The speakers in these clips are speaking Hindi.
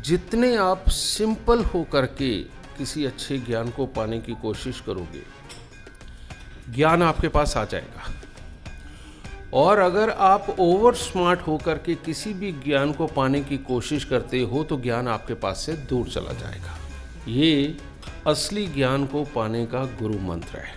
जितने आप सिंपल हो करके किसी अच्छे ज्ञान को पाने की कोशिश करोगे, ज्ञान आपके पास आ जाएगा। और अगर आप ओवर स्मार्ट हो करके किसी भी ज्ञान को पाने की कोशिश करते हो तो ज्ञान आपके पास से दूर चला जाएगा। ये असली ज्ञान को पाने का गुरु मंत्र है।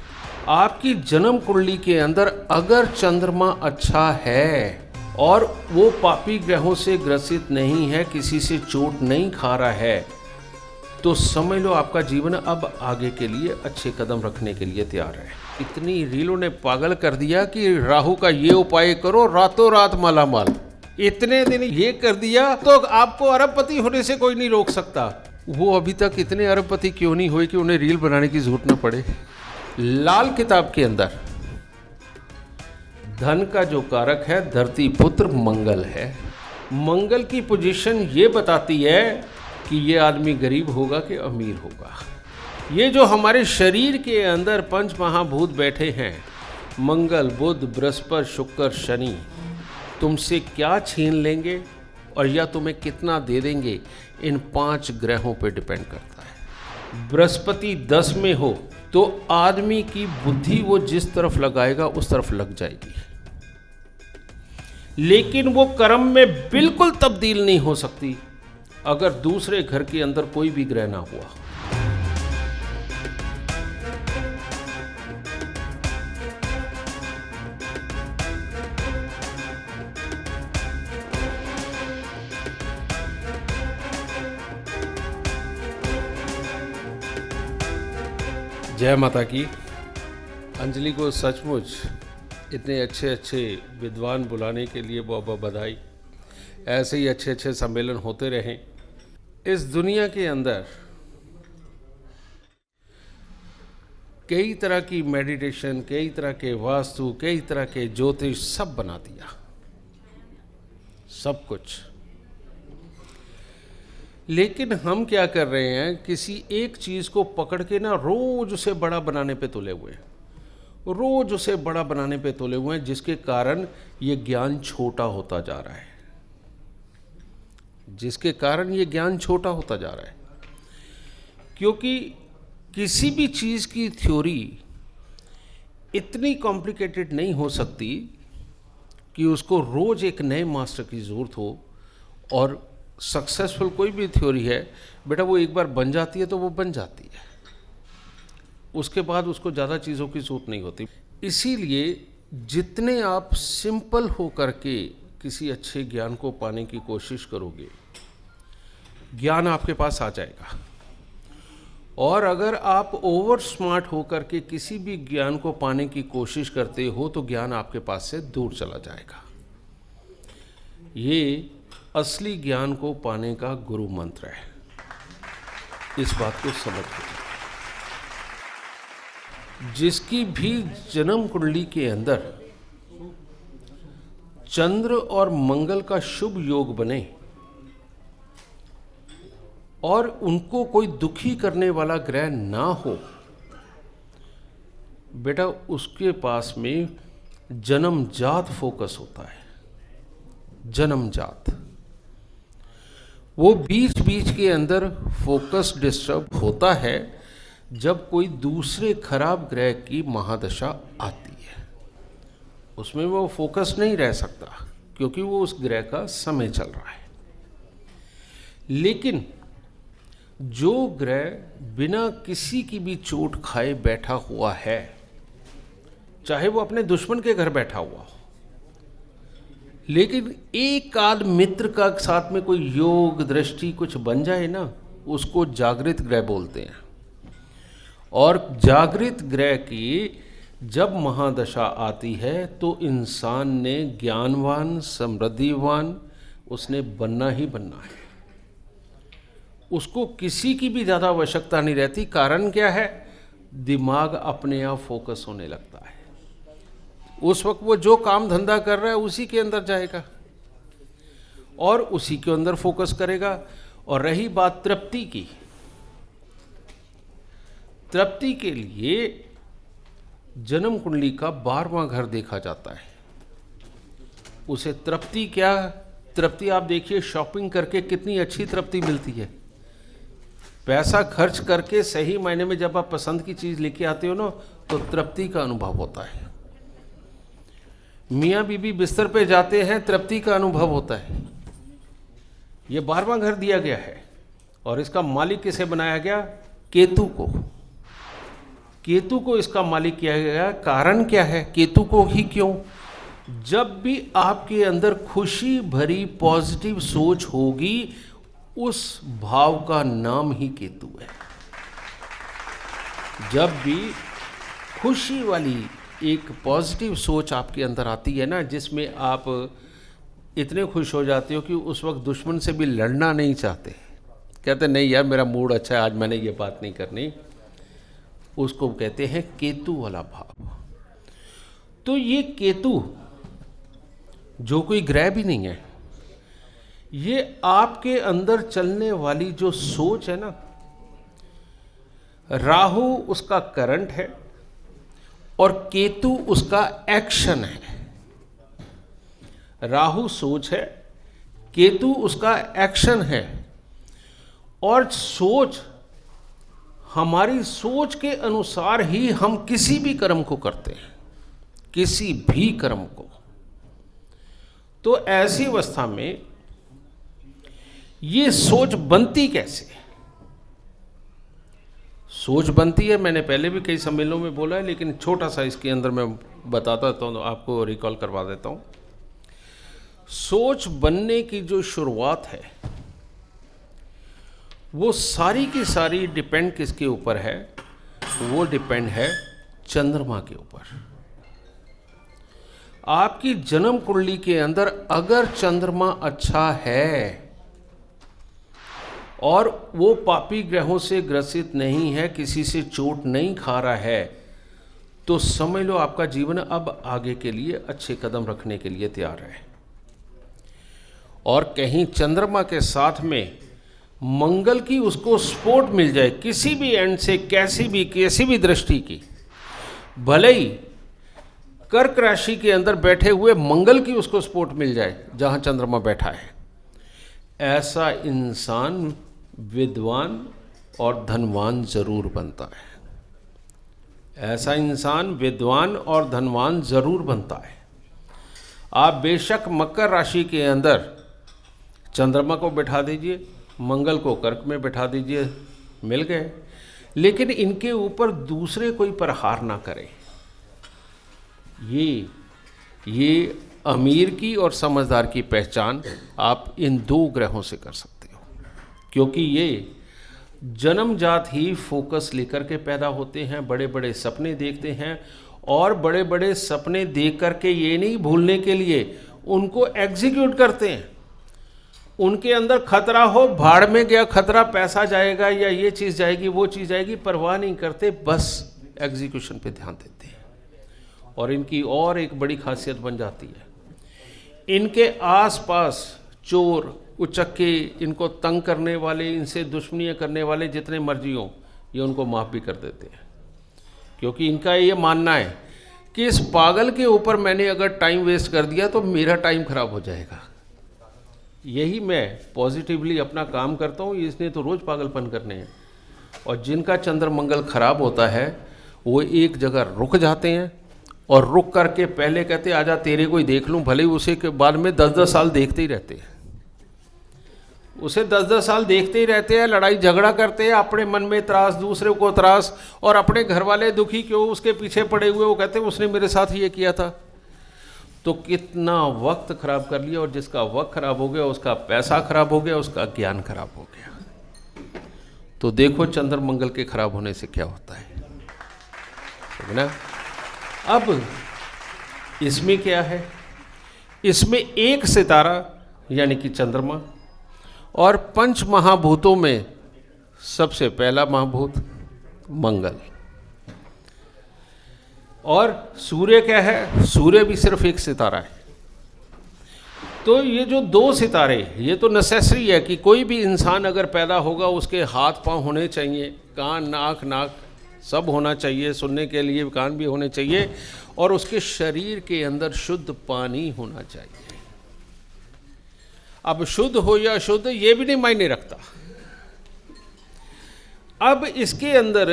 आपकी जन्म कुंडली के अंदर अगर चंद्रमा अच्छा है और वो पापी ग्रहों से ग्रसित नहीं है, किसी से चोट नहीं खा रहा है, तो समझ लो आपका जीवन अब आगे के लिए अच्छे कदम रखने के लिए तैयार है। इतनी रीलों ने पागल कर दिया कि राहु का ये उपाय करो, रातों रात मालामाल। इतने दिन ये कर दिया तो आपको अरबपति होने से कोई नहीं रोक सकता। वो अभी तक इतने अरबपति क्यों नहीं हुए कि उन्हें रील बनाने की जरूरत न पड़े। लाल किताब के अंदर धन का जो कारक है धरती पुत्र मंगल है। मंगल की पोजीशन ये बताती है कि ये आदमी गरीब होगा कि अमीर होगा। ये जो हमारे शरीर के अंदर पंच महाभूत बैठे हैं, मंगल, बुध, बृहस्पति, शुक्र, शनि, तुमसे क्या छीन लेंगे और या तुम्हें कितना दे देंगे, इन 5 ग्रहों पे डिपेंड करता है। बृहस्पति 10 में हो तो आदमी की बुद्धि वो जिस तरफ लगाएगा उस तरफ लग जाएगी, लेकिन वो कर्म में बिल्कुल तब्दील नहीं हो सकती अगर दूसरे घर के अंदर कोई भी ग्रह ना हुआ। जय माता की। अंजलि को सचमुच इतने अच्छे अच्छे विद्वान बुलाने के लिए बहुत बहुत बधाई। ऐसे ही अच्छे अच्छे सम्मेलन होते रहें। इस दुनिया के अंदर कई तरह की मेडिटेशन, कई तरह के वास्तु, कई तरह के ज्योतिष सब बना दिया, सब कुछ। लेकिन हम क्या कर रहे हैं, किसी एक चीज़ को पकड़ के ना रोज उसे बड़ा बनाने पे तुले हुए हैं, रोज उसे बड़ा बनाने पे तुले हुए हैं, जिसके कारण ये ज्ञान छोटा होता जा रहा है, जिसके कारण ये ज्ञान छोटा होता जा रहा है। क्योंकि किसी भी चीज़ की थ्योरी इतनी कॉम्प्लिकेटेड नहीं हो सकती कि उसको रोज एक नए मास्टर की ज़रूरत हो। और सक्सेसफुल कोई भी थ्योरी है बेटा, वो एक बार बन जाती है तो वो बन जाती है, उसके बाद उसको ज़्यादा चीज़ों की ज़रूरत नहीं होती। इसीलिए जितने आप सिंपल हो करके किसी अच्छे ज्ञान को पाने की कोशिश करोगे, ज्ञान आपके पास आ जाएगा। और अगर आप ओवर स्मार्ट हो करके किसी भी ज्ञान को पाने की कोशिश करते हो तो ज्ञान आपके पास से दूर चला जाएगा। ये असली ज्ञान को पाने का गुरु मंत्र है। इस बात को समझ लीजिए। जिसकी भी जन्म कुंडली के अंदर चंद्र और मंगल का शुभ योग बने और उनको कोई दुखी करने वाला ग्रह ना हो, बेटा उसके पास में जन्मजात फोकस होता है। जन्मजात वो बीच बीच के अंदर फोकस डिस्टर्ब होता है जब कोई दूसरे खराब ग्रह की महादशा आती है। उसमें वो फोकस नहीं रह सकता क्योंकि वो उस ग्रह का समय चल रहा है। लेकिन जो ग्रह बिना किसी की भी चोट खाए बैठा हुआ है, चाहे वो अपने दुश्मन के घर बैठा हुआ हो, लेकिन एक आध मित्र का साथ में कोई योग दृष्टि कुछ बन जाए ना, उसको जागृत ग्रह बोलते हैं। और जागृत ग्रह की जब महादशा आती है तो इंसान ने ज्ञानवान, समृद्धिवान उसने बनना ही बनना है। उसको किसी की भी ज़्यादा आवश्यकता नहीं रहती। कारण क्या है? दिमाग अपने आप फोकस होने लगता है। उस वक्त वो जो काम धंधा कर रहा है उसी के अंदर जाएगा और उसी के अंदर फोकस करेगा। और रही बात तृप्ति की, तृप्ति के लिए जन्म कुंडली का 12वां घर देखा जाता है। उसे तृप्ति क्या तृप्ति आप देखिए, शॉपिंग करके कितनी अच्छी तृप्ति मिलती है। पैसा खर्च करके सही मायने में जब आप पसंद की चीज़ लेके आते हो ना, तो तृप्ति का अनुभव होता है। मियाँ बीबी बिस्तर पे जाते हैं, तृप्ति का अनुभव होता है। ये 12वां घर दिया गया है और इसका मालिक किसे बनाया गया? केतु को। केतु को इसका मालिक किया गया। कारण क्या है? केतु को ही क्यों? जब भी आपके अंदर खुशी भरी पॉजिटिव सोच होगी, उस भाव का नाम ही केतु है। जब भी खुशी वाली एक पॉजिटिव सोच आपके अंदर आती है ना, जिसमें आप इतने खुश हो जाते हो कि उस वक्त दुश्मन से भी लड़ना नहीं चाहते, कहते नहीं यार मेरा मूड अच्छा है, आज मैंने ये बात नहीं करनी, उसको कहते हैं केतु वाला भाव। तो ये केतु जो कोई ग्रह भी नहीं है, ये आपके अंदर चलने वाली जो सोच है ना, राहु उसका करंट है और केतु उसका एक्शन है। राहु सोच है, केतु उसका एक्शन है। और सोच, हमारी सोच के अनुसार ही हम किसी भी कर्म को करते हैं, किसी भी कर्म को। तो ऐसी अवस्था में ये सोच बनती कैसे? सोच बनती है, मैंने पहले भी कई सम्मेलनों में बोला है, लेकिन छोटा सा इसके अंदर मैं बताता हूँ, तो आपको रिकॉल करवा देता हूँ। सोच बनने की जो शुरुआत है, वो सारी की सारी डिपेंड किसके ऊपर है? वो डिपेंड है चंद्रमा के ऊपर। आपकी जन्म कुंडली के अंदर अगर चंद्रमा अच्छा है और वो पापी ग्रहों से ग्रसित नहीं है, किसी से चोट नहीं खा रहा है, तो समझ लो आपका जीवन अब आगे के लिए अच्छे कदम रखने के लिए तैयार है। और कहीं चंद्रमा के साथ में मंगल की उसको सपोर्ट मिल जाए, किसी भी एंड से, कैसी भी दृष्टि की, भले ही कर्क राशि के अंदर बैठे हुए मंगल की उसको सपोर्ट मिल जाए जहां चंद्रमा बैठा है, ऐसा इंसान विद्वान और धनवान जरूर बनता है। ऐसा इंसान विद्वान और धनवान जरूर बनता है। आप बेशक मकर राशि के अंदर चंद्रमा को बैठा दीजिए, मंगल को कर्क में बैठा दीजिए, मिल गए, लेकिन इनके ऊपर दूसरे कोई प्रहार ना करें। ये अमीर की और समझदार की पहचान आप इन दो ग्रहों से कर सकते हो, क्योंकि ये जन्मजात ही फोकस लेकर के पैदा होते हैं, बड़े बड़े सपने देखते हैं, और बड़े बड़े सपने देख करके ये नहीं भूलने के लिए उनको एग्जीक्यूट करते हैं। उनके अंदर खतरा हो, भाड़ में गया खतरा, पैसा जाएगा या ये चीज़ जाएगी, वो चीज़ जाएगी, परवाह नहीं करते, बस एग्जीक्यूशन पे ध्यान देते हैं। और इनकी और एक बड़ी खासियत बन जाती है, इनके आसपास चोर उचक्के, इनको तंग करने वाले, इनसे दुश्मनियाँ करने वाले जितने मर्जी हों, ये उनको माफ़ भी कर देते हैं, क्योंकि इनका ये मानना है कि इस पागल के ऊपर मैंने अगर टाइम वेस्ट कर दिया तो मेरा टाइम खराब हो जाएगा। यही मैं पॉजिटिवली अपना काम करता हूँ, इसने तो रोज़ पागलपन करने हैं। और जिनका चंद्र मंगल खराब होता है, वो एक जगह रुक जाते हैं, और रुक करके पहले कहते आजा तेरे को ही देख लूँ, भले ही उसे के बाद में 10-10 साल देखते ही रहते हैं, उसे 10-10 साल देखते ही रहते हैं, लड़ाई झगड़ा करते हैं, अपने मन में त्रास, दूसरे को त्रास, और अपने घर वाले दुखी क्यों उसके पीछे पड़े हुए, वो कहते हैं उसने मेरे साथ ये किया था। तो कितना वक्त खराब कर लिया, और जिसका वक्त खराब हो गया, उसका पैसा खराब हो गया, उसका ज्ञान खराब हो गया। तो देखो चंद्र मंगल के खराब होने से क्या होता है ना। अब इसमें क्या है, इसमें एक सितारा यानी कि चंद्रमा, और पंच महाभूतों में सबसे पहला महाभूत मंगल, और सूर्य क्या है, सूर्य भी सिर्फ एक सितारा है। तो ये जो दो सितारे, ये तो नेसेसरी है कि कोई भी इंसान अगर पैदा होगा उसके हाथ पांव होने चाहिए, कान नाक सब होना चाहिए, सुनने के लिए कान भी होने चाहिए, और उसके शरीर के अंदर शुद्ध पानी होना चाहिए। अब शुद्ध हो या अशुद्ध ये भी नहीं मायने रखता। अब इसके अंदर,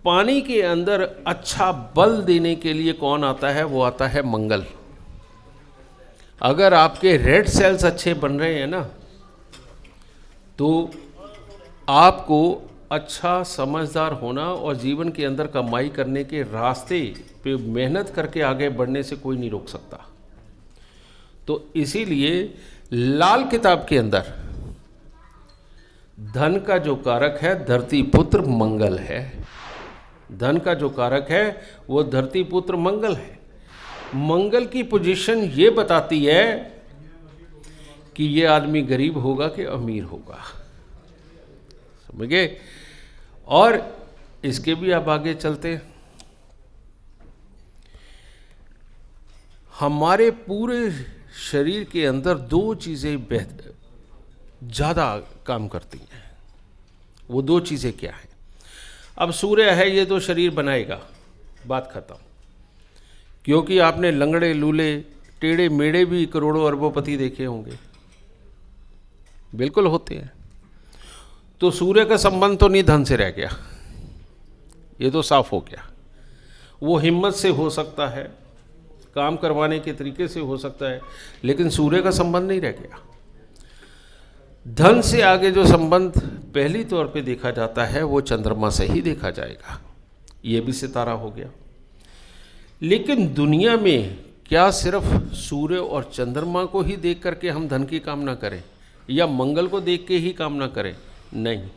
पानी के अंदर अच्छा बल देने के लिए कौन आता है? वो आता है मंगल। अगर आपके रेड सेल्स अच्छे बन रहे हैं ना, तो आपको अच्छा समझदार होना और जीवन के अंदर कमाई करने के रास्ते पे मेहनत करके आगे बढ़ने से कोई नहीं रोक सकता। तो इसीलिए लाल किताब के अंदर धन का जो कारक है धरती पुत्र मंगल है। धन का जो कारक है वो धरती पुत्र मंगल है। मंगल की पोजीशन ये बताती है कि ये आदमी गरीब होगा कि अमीर होगा, समझ गए। और इसके भी आप आगे चलते हैं। हमारे पूरे शरीर के अंदर दो चीज़ें ज़्यादा काम करती हैं। वो दो चीज़ें क्या हैं? अब सूर्य है, ये तो शरीर बनाएगा, बात खत्म। क्योंकि आपने लंगड़े लूले टेढ़े मेढ़े भी करोड़ों अरबोपति देखे होंगे, बिल्कुल होते हैं। तो सूर्य का संबंध तो नहीं धन से रह गया, ये तो साफ हो गया। वो हिम्मत से हो सकता है, काम करवाने के तरीके से हो सकता है, लेकिन सूर्य का संबंध नहीं रह गया। धन से आगे जो संबंध पहली तौर पे देखा जाता है वो चंद्रमा से ही देखा जाएगा, ये भी सितारा हो गया। लेकिन दुनिया में क्या सिर्फ सूर्य और चंद्रमा को ही देख करके हम धन की कामना करें, या मंगल को देख के ही कामना करें? नहीं।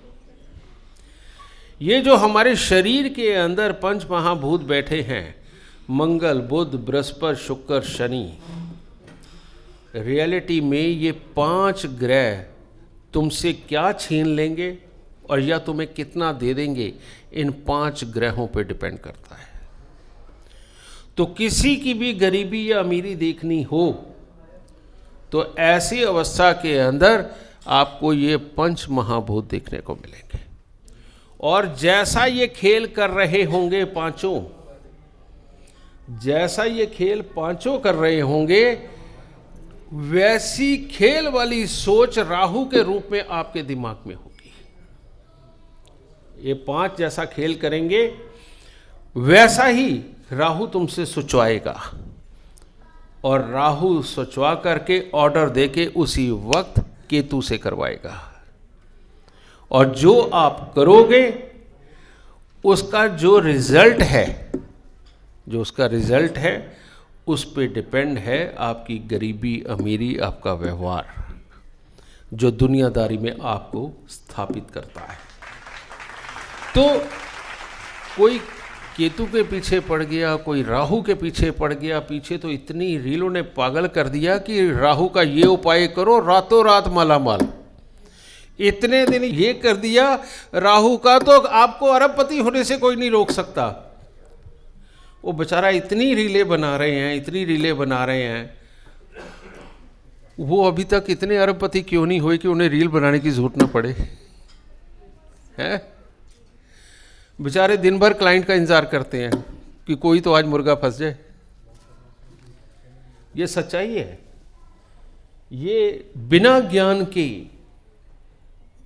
ये जो हमारे शरीर के अंदर पंच महाभूत बैठे हैं, मंगल, बुध, बृहस्पति, शुक्र, शनि, रियलिटी में ये 5 ग्रह तुमसे क्या छीन लेंगे और या तुम्हें कितना दे देंगे, इन 5 ग्रहों पर डिपेंड करता है। तो किसी की भी गरीबी या अमीरी देखनी हो तो ऐसी अवस्था के अंदर आपको ये पंच महाभूत देखने को मिलेंगे। और जैसा ये खेल कर रहे होंगे पांचों, जैसा ये खेल पांचों कर रहे होंगे, वैसी खेल वाली सोच राहु के रूप में आपके दिमाग में होगी। ये 5 जैसा खेल करेंगे वैसा ही राहु तुमसे सोचवाएगा, और राहु सोचवा करके ऑर्डर देके उसी वक्त केतु से करवाएगा। और जो आप करोगे उसका जो रिजल्ट है, जो उसका रिजल्ट है, उस पे डिपेंड है आपकी गरीबी अमीरी, आपका व्यवहार, जो दुनियादारी में आपको स्थापित करता है। तो कोई केतु के पीछे पड़ गया, कोई राहु के पीछे पड़ गया, पीछे तो इतनी रीलों ने पागल कर दिया कि राहु का ये उपाय करो रातों रात मालामाल। इतने दिन ये कर दिया राहु का, तो आपको अरबपति होने से कोई नहीं रोक सकता। वो बेचारा इतनी रीलें बना रहे हैं, इतनी रीलें बना रहे हैं, वो अभी तक इतने अरबपति क्यों नहीं हुए कि उन्हें रील बनाने की जरूरत ना पड़े हैं। बेचारे दिन भर क्लाइंट का इंतजार करते हैं कि कोई तो आज मुर्गा फंस जाए। ये सच्चाई है। ये बिना ज्ञान के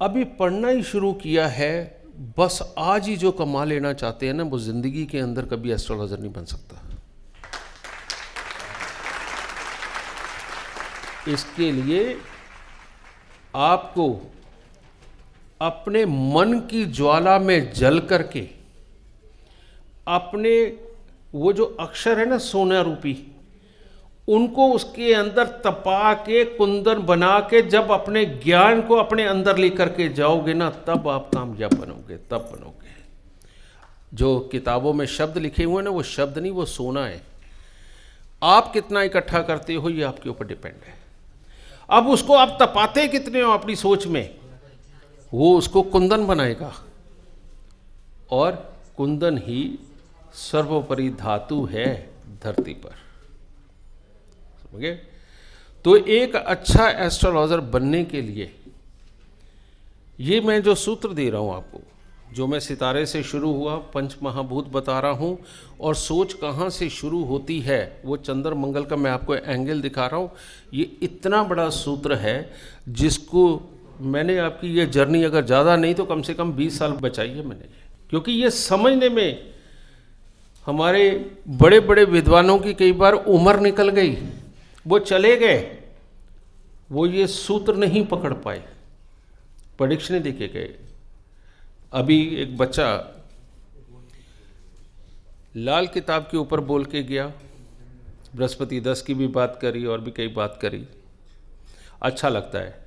अभी पढ़ना ही शुरू किया है, बस आज ही जो कमा लेना चाहते हैं ना, वो जिंदगी के अंदर कभी एस्ट्रोलॉजर नहीं बन सकता। इसके लिए आपको अपने मन की ज्वाला में जल करके अपने वो जो अक्षर है ना सोना रूपी, उनको उसके अंदर तपा के कुंदन बना के जब अपने ज्ञान को अपने अंदर लेकर के जाओगे ना, तब आप कामयाब बनोगे, तब बनोगे। जो किताबों में शब्द लिखे हुए हैं ना, वो शब्द नहीं, वो सोना है। आप कितना इकट्ठा करते हो ये आपके ऊपर डिपेंड है। अब उसको आप तपाते कितने हो अपनी सोच में, वो उसको कुंदन बनाएगा। और कुंदन ही सर्वोपरि धातु है धरती पर, समझे। तो एक अच्छा एस्ट्रोलॉजर बनने के लिए ये मैं जो सूत्र दे रहा हूं आपको, जो मैं सितारे से शुरू हुआ, पंच महाभूत बता रहा हूँ, और सोच कहाँ से शुरू होती है वो चंद्र मंगल का मैं आपको एंगल दिखा रहा हूँ। ये इतना बड़ा सूत्र है जिसको मैंने आपकी ये जर्नी अगर ज़्यादा नहीं तो कम से कम 20 साल बचाई है मैंने, क्योंकि ये समझने में हमारे बड़े बड़े विद्वानों की कई बार उम्र निकल गई, वो चले गए, वो ये सूत्र नहीं पकड़ पाए, प्रेडिक्शनें देके गए। अभी एक बच्चा लाल किताब के ऊपर बोल के गया, बृहस्पति 10 की भी बात करी और भी कई बात करी। अच्छा लगता है,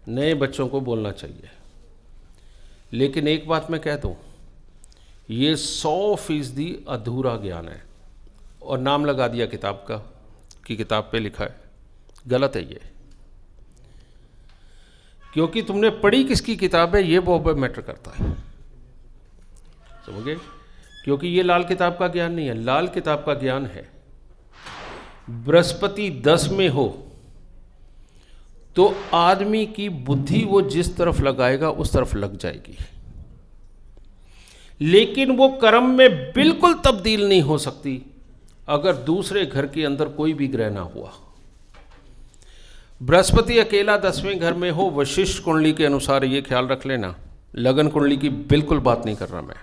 नए बच्चों को बोलना चाहिए, लेकिन एक बात मैं कह दूं, ये 100% अधूरा ज्ञान है। और नाम लगा दिया किताब का कि किताब पे लिखा है, गलत है ये, क्योंकि तुमने पढ़ी किसकी किताब है ये बहुत मैटर करता है, समझ गए? क्योंकि ये लाल किताब का ज्ञान नहीं है, लाल किताब का ज्ञान है बृहस्पति 10 में हो तो आदमी की बुद्धि वो जिस तरफ लगाएगा उस तरफ लग जाएगी, लेकिन वो कर्म में बिल्कुल तब्दील नहीं हो सकती अगर दूसरे घर के अंदर कोई भी ग्रह ना हुआ। बृहस्पति अकेला 10वें घर में हो, वशिष्ठ कुंडली के अनुसार, ये ख्याल रख लेना, लगन कुंडली की बिल्कुल बात नहीं कर रहा मैं।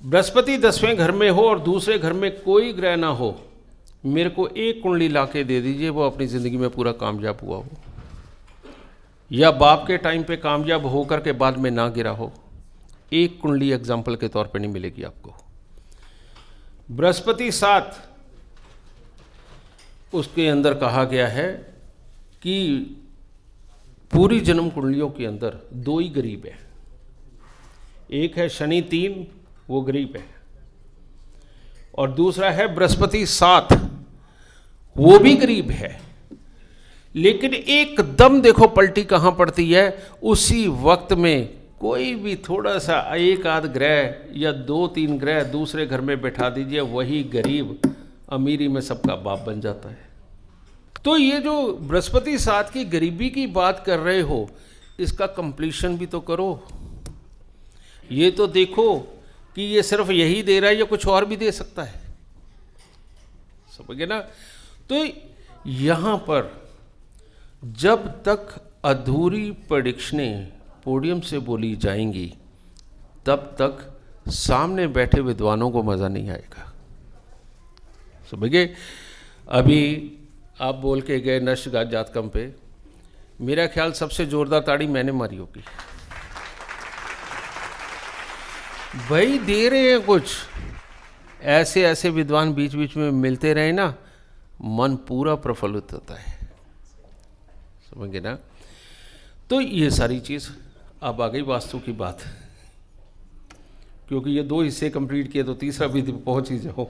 बृहस्पति 10वें घर में हो और दूसरे घर में कोई ग्रह ना हो, मेरे को एक कुंडली ला के दे दीजिए, वो अपनी ज़िंदगी में पूरा कामयाब हुआ हो, या बाप के टाइम पे कामयाब होकर के बाद में ना गिरा हो, एक कुंडली एग्जाम्पल के तौर पे नहीं मिलेगी आपको। बृहस्पति 7, उसके अंदर कहा गया है कि पूरी जन्म कुंडलियों के अंदर 2 ही गरीब है, एक है शनि 3, वो गरीब है, और दूसरा है बृहस्पति 7, वो भी गरीब है। लेकिन एकदम देखो पलटी कहाँ पड़ती है, उसी वक्त में कोई भी थोड़ा सा एक आध ग्रह या 2-3 ग्रह दूसरे घर में बैठा दीजिए, वही गरीब अमीरी में सबका बाप बन जाता है। तो ये जो बृहस्पति 7 की गरीबी की बात कर रहे हो, इसका कंप्लीशन भी तो करो, ये तो देखो कि ये सिर्फ यही दे रहा है या कुछ और भी दे सकता है, समझ गए ना? तो यहाँ पर जब तक अधूरी प्रेडिक्शनें पोडियम से बोली जाएंगी तब तक सामने बैठे विद्वानों को मज़ा नहीं आएगा, समझ गए? अभी आप बोल के गए नष्ट जातकम पे, मेरा ख्याल सबसे जोरदार ताड़ी मैंने मारी होगी। भाई दे रहे हैं कुछ, ऐसे ऐसे विद्वान बीच बीच में मिलते रहे ना, मन पूरा प्रफुल्लित होता है, समझ गए ना? तो ये सारी चीज़, अब आ गई वास्तु की बात, क्योंकि ये 2 हिस्से कंप्लीट किए तो तीसरा भी पहुंच ही जाओ।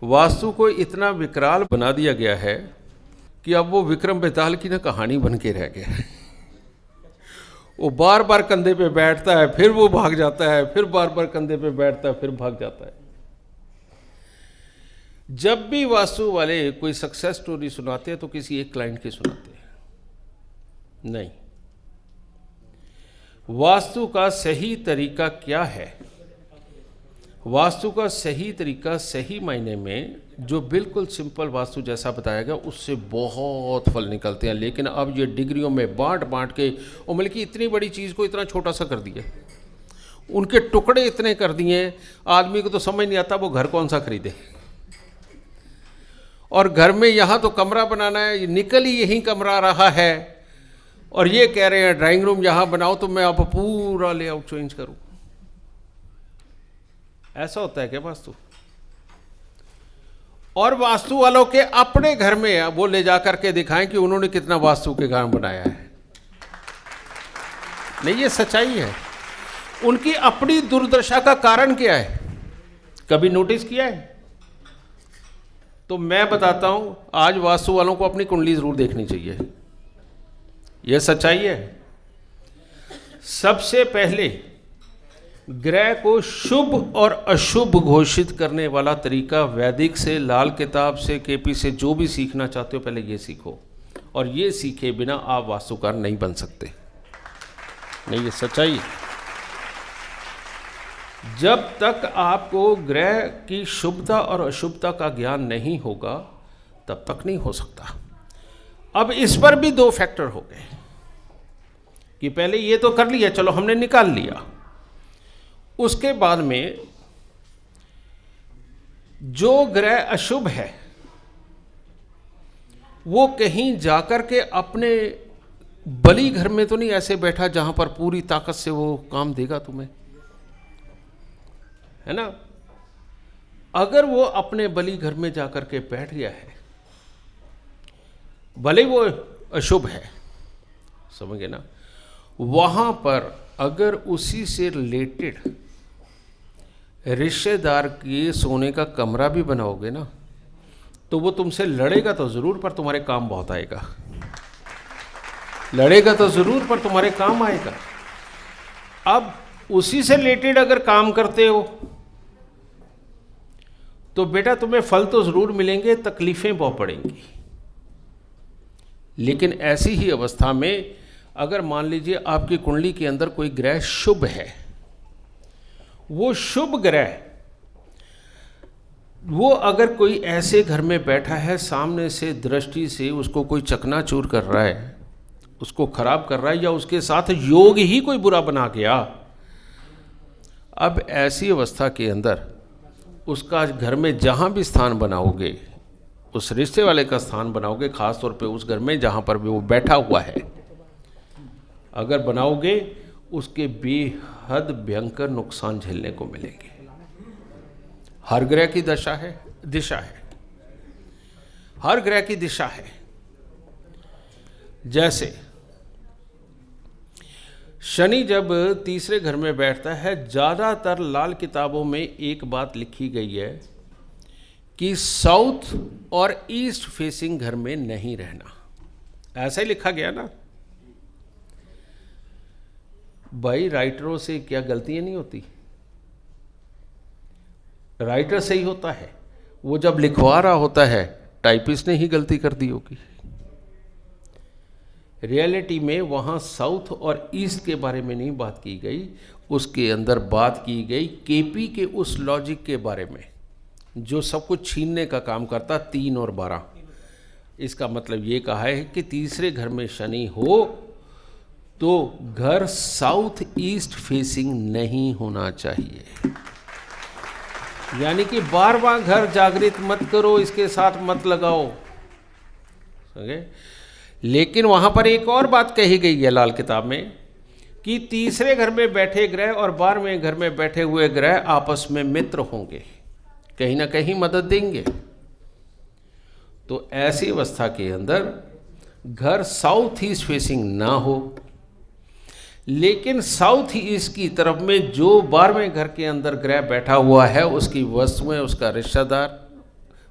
वास्तु को इतना विकराल बना दिया गया है कि अब वो विक्रम बेताल की ना कहानी बन के रह गया है। वो बार बार कंधे पे बैठता है, फिर वो भाग जाता है, फिर बार बार कंधे पे बैठता है, फिर भाग जाता है। जब भी वास्तु वाले कोई सक्सेस स्टोरी सुनाते हैं तो किसी एक क्लाइंट की सुनाते हैं, नहीं। वास्तु का सही तरीका क्या है? वास्तु का सही तरीका सही मायने में जो बिल्कुल सिंपल वास्तु जैसा बताया गया उससे बहुत फल निकलते हैं, लेकिन अब ये डिग्रियों में बांट बांट के, और बल्कि इतनी बड़ी चीज़ को इतना छोटा सा कर दिया, उनके टुकड़े इतने कर दिए, आदमी को तो समझ नहीं आता वो घर कौन सा खरीदे। और घर में यहाँ तो कमरा बनाना है, निकल ही यहीं कमरा रहा है, और ये कह रहे हैं ड्राइंग रूम यहाँ बनाओ तो मैं अब पूरा लेआउट चेंज करूँ। ऐसा होता है क्या वास्तु? और वास्तु वालों के अपने घर में वो ले जा करके दिखाएं कि उन्होंने कितना वास्तु के घर बनाया है। नहीं, ये सच्चाई है। उनकी अपनी दुर्दशा का कारण क्या है, कभी नोटिस किया है? तो मैं बताता हूं, आज वास्तु वालों को अपनी कुंडली जरूर देखनी चाहिए, यह सच्चाई है। सबसे पहले ग्रह को शुभ और अशुभ घोषित करने वाला तरीका वैदिक से, लाल किताब से, केपी से, जो भी सीखना चाहते हो पहले ये सीखो, और ये सीखे बिना आप वास्तुकार नहीं बन सकते। नहीं, ये सच्चाई है। जब तक आपको ग्रह की शुभता और अशुभता का ज्ञान नहीं होगा तब तक नहीं हो सकता। अब इस पर भी दो फैक्टर हो गए कि पहले ये तो कर लिया, चलो हमने निकाल लिया, उसके बाद में जो ग्रह अशुभ है वो कहीं जाकर के अपने बलि घर में तो नहीं ऐसे बैठा जहां पर पूरी ताकत से वो काम देगा तुम्हें, है ना। अगर वो अपने बलि घर में जाकर के बैठ गया है, भले वो अशुभ है, समझ गए ना, वहां पर अगर उसी से रिलेटेड रिश्तेदार के सोने का कमरा भी बनाओगे ना तो वो तुमसे लड़ेगा तो जरूर, पर तुम्हारे काम बहुत आएगा। लड़ेगा तो जरूर पर तुम्हारे काम आएगा। अब उसी से रिलेटेड अगर काम करते हो तो बेटा तुम्हें फल तो जरूर मिलेंगे, तकलीफें बहुत पड़ेंगी। लेकिन ऐसी ही अवस्था में अगर मान लीजिए आपकी कुंडली के अंदर कोई ग्रह शुभ है, वो शुभ ग्रह वो अगर कोई ऐसे घर में बैठा है, सामने से दृष्टि से उसको कोई चकनाचूर कर रहा है, उसको खराब कर रहा है, या उसके साथ योग ही कोई बुरा बना गया, अब ऐसी अवस्था के अंदर उसका घर में जहाँ भी स्थान बनाओगे, उस रिश्ते वाले का स्थान बनाओगे, खास तौर पे उस घर में जहाँ पर भी वो बैठा हुआ है अगर बनाओगे, उसके बेहद भयंकर नुकसान झेलने को मिलेंगे। हर ग्रह की दिशा है, हर ग्रह की दिशा है। जैसे शनि जब तीसरे घर में बैठता है, ज़्यादातर लाल किताबों में एक बात लिखी गई है कि साउथ और ईस्ट फेसिंग घर में नहीं रहना। ऐसा ही लिखा गया ना भाई। राइटरों से क्या गलतियां नहीं होती? राइटर सही होता है, वो जब लिखवा रहा होता है टाइपिस्ट ने ही गलती कर दी होगी। रियलिटी में वहाँ साउथ और ईस्ट के बारे में नहीं बात की गई, उसके अंदर बात की गई केपी के उस लॉजिक के बारे में जो सब कुछ छीनने का काम करता, 3 और 12। इसका मतलब ये कहा है कि तीसरे घर में शनि हो तो घर साउथ ईस्ट फेसिंग नहीं होना चाहिए। यानी कि बार घर जागृत मत करो, इसके साथ मत लगाओ, समझे। लेकिन वहाँ पर एक और बात कही गई है लाल किताब में कि तीसरे घर में बैठे ग्रह और 12वें घर में बैठे हुए ग्रह आपस में मित्र होंगे, कहीं ना कहीं मदद देंगे। तो ऐसी अवस्था के अंदर घर साउथ ईस्ट फेसिंग ना हो, लेकिन साउथ ईस्ट की तरफ में जो 12वें घर के अंदर ग्रह बैठा हुआ है उसकी वस्तुएं, उसका रिश्तेदार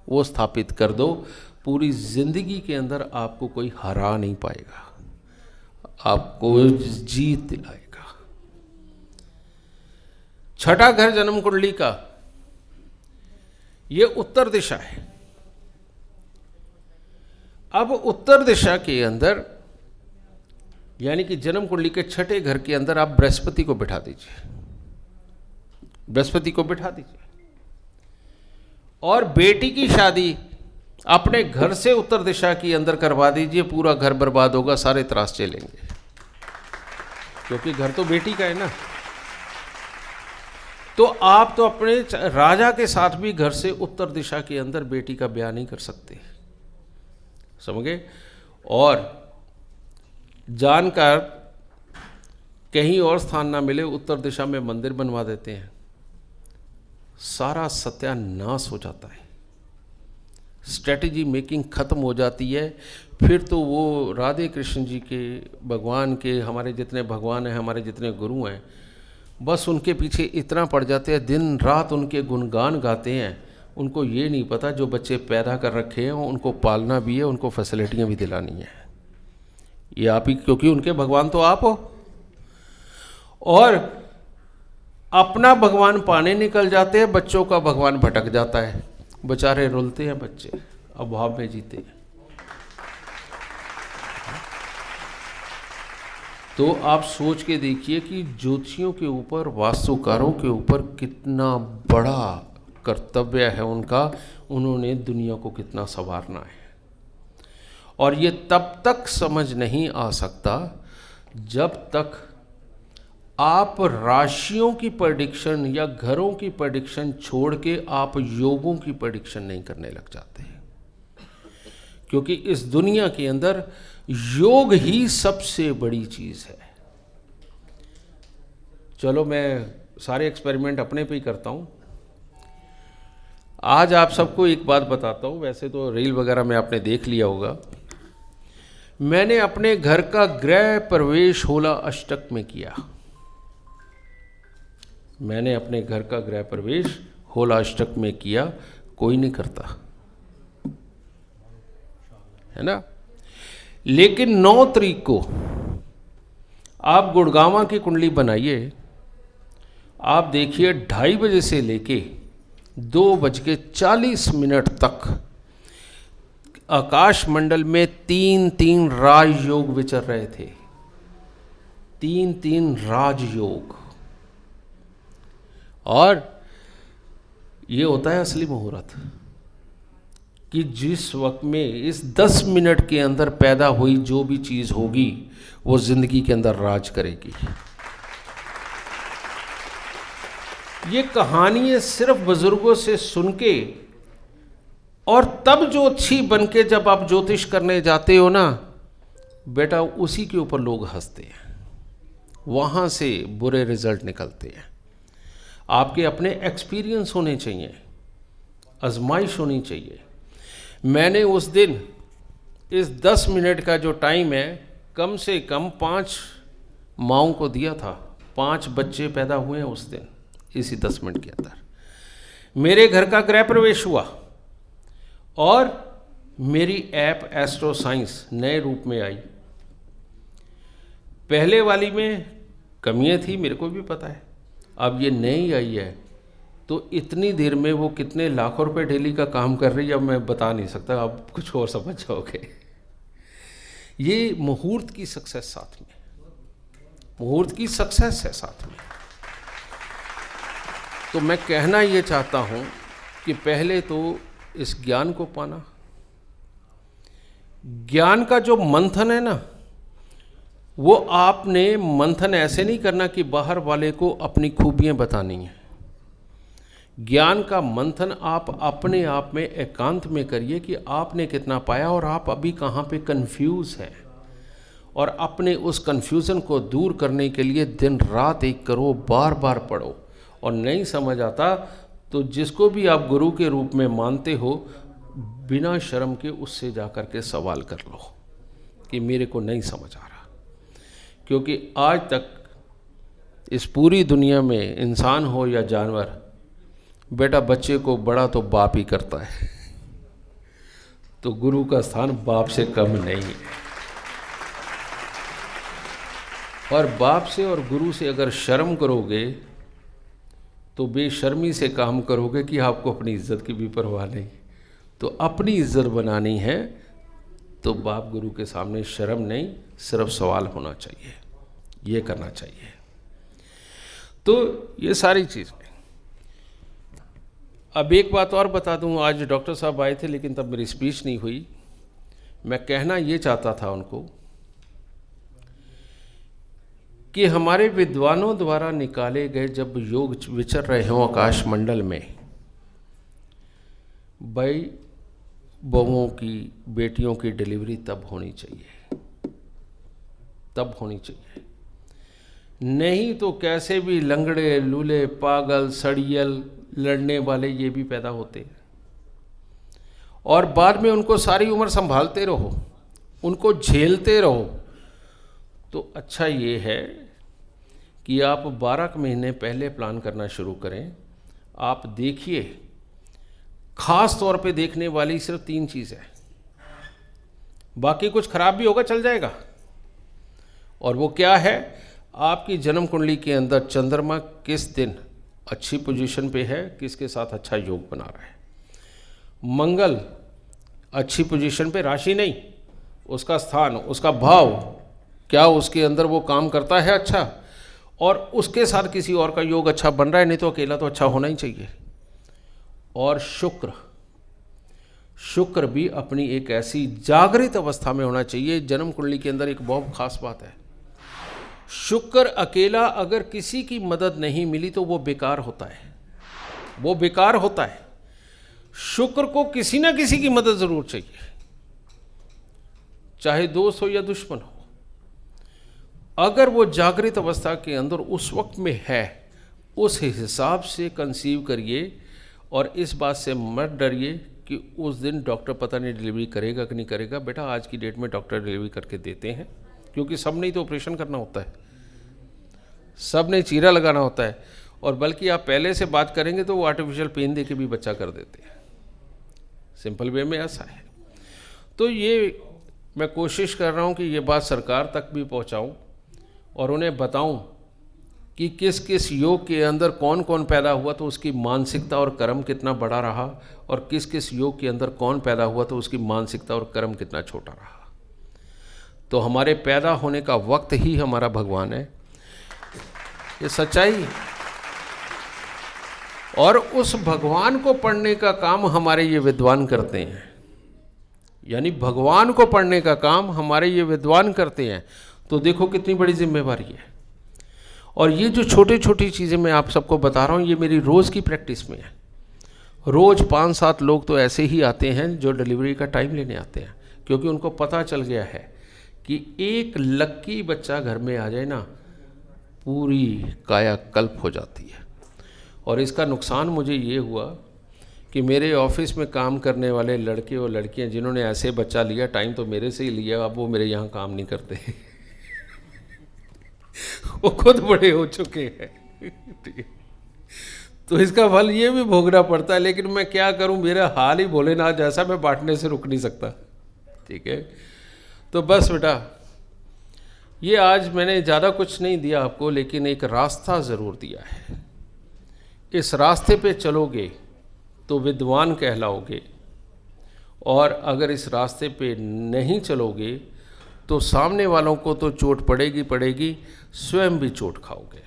वो स्थापित कर दो। पूरी जिंदगी के अंदर आपको कोई हरा नहीं पाएगा, आपको जीत दिलाएगा। छठा घर जन्म कुंडली का, ये उत्तर दिशा है। अब उत्तर दिशा के अंदर यानी कि जन्म कुंडली के छठे घर के अंदर आप बृहस्पति को बिठा दीजिए, बृहस्पति को बिठा दीजिए, और बेटी की शादी अपने घर से उत्तर दिशा के अंदर करवा दीजिए। पूरा घर बर्बाद होगा, सारे त्रास चलेंगे, क्योंकि घर तो बेटी का है ना। तो आप तो अपने राजा के साथ भी घर से उत्तर दिशा के अंदर बेटी का ब्याह नहीं कर सकते, समझे। और जानकर कहीं और स्थान ना मिले, उत्तर दिशा में मंदिर बनवा देते हैं, सारा सत्यानाश हो जाता है, स्ट्रेटजी मेकिंग खत्म हो जाती है। फिर तो वो राधे कृष्ण जी के, भगवान के, हमारे जितने भगवान हैं, हमारे जितने गुरु हैं, बस उनके पीछे इतना पड़ जाते हैं, दिन रात उनके गुणगान गाते हैं। उनको ये नहीं पता जो बच्चे पैदा कर रखे हैं उनको पालना भी है, उनको फैसिलिटियाँ भी दिलानी है। ये आप ही, क्योंकि उनके भगवान तो आप हो। और अपना भगवान पाने निकल जाते हैं, बच्चों का भगवान भटक जाता है, बेचारे रुलते हैं बच्चे, अभाव में जीते हैं। तो आप सोच के देखिए कि ज्योतिषियों के ऊपर, वास्तुकारों के ऊपर कितना बड़ा कर्तव्य है उनका, उन्होंने दुनिया को कितना संवारना है। और ये तब तक समझ नहीं आ सकता जब तक आप राशियों की प्रेडिक्शन या घरों की प्रेडिक्शन छोड़ के आप योगों की प्रेडिक्शन नहीं करने लग जाते। क्योंकि इस दुनिया के अंदर योग ही सबसे बड़ी चीज़ है। चलो मैं सारे एक्सपेरिमेंट अपने पे ही करता हूँ। आज आप सबको एक बात बताता हूँ, वैसे तो रील वगैरह में आपने देख लिया होगा। मैंने अपने घर का गृह प्रवेश होला अष्टक में किया। मैंने अपने घर का गृह प्रवेश होला अष्टक में किया, कोई नहीं करता है ना। लेकिन 9 तारीख को आप गुड़गांवा की कुंडली बनाइए, आप देखिए 2:30 बजे से लेके 2:40 तक आकाश मंडल में 3 राजयोग विचर रहे थे। 3 राजयोग। और ये होता है असली मुहूर्त कि जिस वक्त में इस 10 मिनट के अंदर पैदा हुई जो भी चीज़ होगी वो जिंदगी के अंदर राज करेगी। ये कहानियाँ सिर्फ बुजुर्गों से सुन के, और तब जो अच्छी बन के जब आप ज्योतिष करने जाते हो ना बेटा, उसी के ऊपर लोग हंसते हैं, वहाँ से बुरे रिजल्ट निकलते हैं। आपके अपने एक्सपीरियंस होने चाहिए, आजमाइश होनी चाहिए। मैंने उस दिन इस 10 मिनट का जो टाइम है कम से कम 5 माँओं को दिया था। 5 बच्चे पैदा हुए हैं उस दिन, इसी 10 मिनट के अंदर। मेरे घर का गृह प्रवेश हुआ और मेरी ऐप एस्ट्रो साइंस नए रूप में आई। पहले वाली में कमियां थी, मेरे को भी पता है। अब ये नई आई है तो इतनी देर में वो कितने लाखों रुपए डेली का काम कर रही है, अब मैं बता नहीं सकता, अब कुछ और समझ जाओगे। ये मुहूर्त की सक्सेस साथ में, मुहूर्त की सक्सेस है साथ में। तो मैं कहना ये चाहता हूँ कि पहले तो इस ज्ञान को पाना। ज्ञान का जो मंथन है ना, वो आपने मंथन ऐसे नहीं करना कि बाहर वाले को अपनी खूबियां बतानी है। ज्ञान का मंथन आप अपने आप में एकांत में करिए कि आपने कितना पाया और आप अभी कहाँ पे कंफ्यूज हैं, और अपने उस कंफ्यूजन को दूर करने के लिए दिन रात एक करो, बार बार पढ़ो। और नहीं समझ आता तो जिसको भी आप गुरु के रूप में मानते हो, बिना शर्म के उससे जा कर के सवाल कर लो कि मेरे को नहीं समझ आ रहा। क्योंकि आज तक इस पूरी दुनिया में इंसान हो या जानवर, बेटा बच्चे को बड़ा तो बाप ही करता है। तो गुरु का स्थान बाप से कम नहीं है। और बाप से और गुरु से अगर शर्म करोगे तो बेशर्मी से काम करोगे कि आपको अपनी इज्जत की भी परवाह नहीं। तो अपनी इज्जत बनानी है तो बाप गुरु के सामने शर्म नहीं, सिर्फ सवाल होना चाहिए, ये करना चाहिए। तो ये सारी चीज़ें। अब एक बात और बता दूं, आज डॉक्टर साहब आए थे लेकिन तब मेरी स्पीच नहीं हुई। मैं कहना ये चाहता था उनको कि हमारे विद्वानों द्वारा निकाले गए जब योग विचर रहे हों आकाश मंडल में, भाई बहुओं की, बेटियों की डिलीवरी तब होनी चाहिए, तब होनी चाहिए। नहीं तो कैसे भी लंगड़े, लूले, पागल, सड़ियल, लड़ने वाले ये भी पैदा होते हैं। और बाद में उनको सारी उम्र संभालते रहो, उनको झेलते रहो। तो अच्छा ये है कि आप 12 महीने पहले प्लान करना शुरू करें। आप देखिए, खास तौर पे देखने वाली सिर्फ 3 चीज़ है, बाकी कुछ खराब भी होगा चल जाएगा। और वो क्या है? आपकी जन्म कुंडली के अंदर चंद्रमा किस दिन अच्छी पोजीशन पे है, किसके साथ अच्छा योग बना रहा है। मंगल अच्छी पोजीशन पे, राशि नहीं, उसका स्थान, उसका भाव क्या उसके अंदर वो काम करता है अच्छा, और उसके साथ किसी और का योग अच्छा बन रहा है, नहीं तो अकेला तो अच्छा होना ही चाहिए। और शुक्र भी अपनी एक ऐसी जागृत अवस्था में होना चाहिए। जन्म कुंडली के अंदर एक बहुत खास बात है, शुक्र अकेला अगर किसी की मदद नहीं मिली तो वो बेकार होता है, वो बेकार होता है। शुक्र को किसी ना किसी की मदद जरूर चाहिए, चाहे दोस्त हो या दुश्मन हो। अगर वो जागृत अवस्था के अंदर उस वक्त में है, उस हिसाब से कंसीव करिए, और इस बात से मत डरिए कि उस दिन डॉक्टर पता नहीं डिलीवरी करेगा कि नहीं करेगा। बेटा आज की डेट में डॉक्टर डिलीवरी करके देते हैं, क्योंकि सब ने तो ऑपरेशन करना होता है, सब ने चीरा लगाना होता है, और बल्कि आप पहले से बात करेंगे तो वो आर्टिफिशियल पेन दे के भी बच्चा कर देते हैं। सिंपल वे में ऐसा है। तो ये मैं कोशिश कर रहा हूँ कि ये बात सरकार तक भी पहुँचाऊँ और उन्हें बताऊँ कि किस किस योग के अंदर कौन कौन पैदा हुआ तो उसकी मानसिकता और कर्म कितना बड़ा रहा, और किस किस योग के अंदर कौन पैदा हुआ तो उसकी मानसिकता और कर्म कितना छोटा रहा। तो हमारे पैदा होने का वक्त ही हमारा भगवान है, ये सच्चाई। और उस भगवान को पढ़ने का काम हमारे ये विद्वान करते हैं, यानी भगवान को पढ़ने का काम हमारे ये विद्वान करते हैं। तो देखो कितनी बड़ी जिम्मेवारी है। और ये जो छोटी छोटी चीज़ें मैं आप सबको बता रहा हूँ, ये मेरी रोज़ की प्रैक्टिस में है। रोज़ 5-7 लोग तो ऐसे ही आते हैं जो डिलीवरी का टाइम लेने आते हैं, क्योंकि उनको पता चल गया है कि एक लक्की बच्चा घर में आ जाए ना, पूरी कायाकल्प हो जाती है। और इसका नुकसान मुझे ये हुआ कि मेरे ऑफिस में काम करने वाले लड़के और लड़कियां जिन्होंने ऐसे बच्चा लिया, टाइम तो मेरे से ही लिया, अब वो मेरे यहाँ काम नहीं करते वो खुद बड़े हो चुके हैं ठीक है। तो इसका फल ये भी भोगना पड़ता है, लेकिन मैं क्या करूं, मेरा हाल ही भोलेनाथ जैसा, मैं बांटने से रुक नहीं सकता। ठीक है, तो बस बेटा ये आज मैंने ज़्यादा कुछ नहीं दिया आपको, लेकिन एक रास्ता ज़रूर दिया है। इस रास्ते पे चलोगे तो विद्वान कहलाओगे, और अगर इस रास्ते पे नहीं चलोगे तो सामने वालों को तो चोट पड़ेगी, स्वयं भी चोट खाओगे।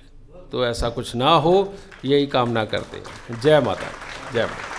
तो ऐसा कुछ ना हो, यही कामना करते हैं। जय माता, जय माता।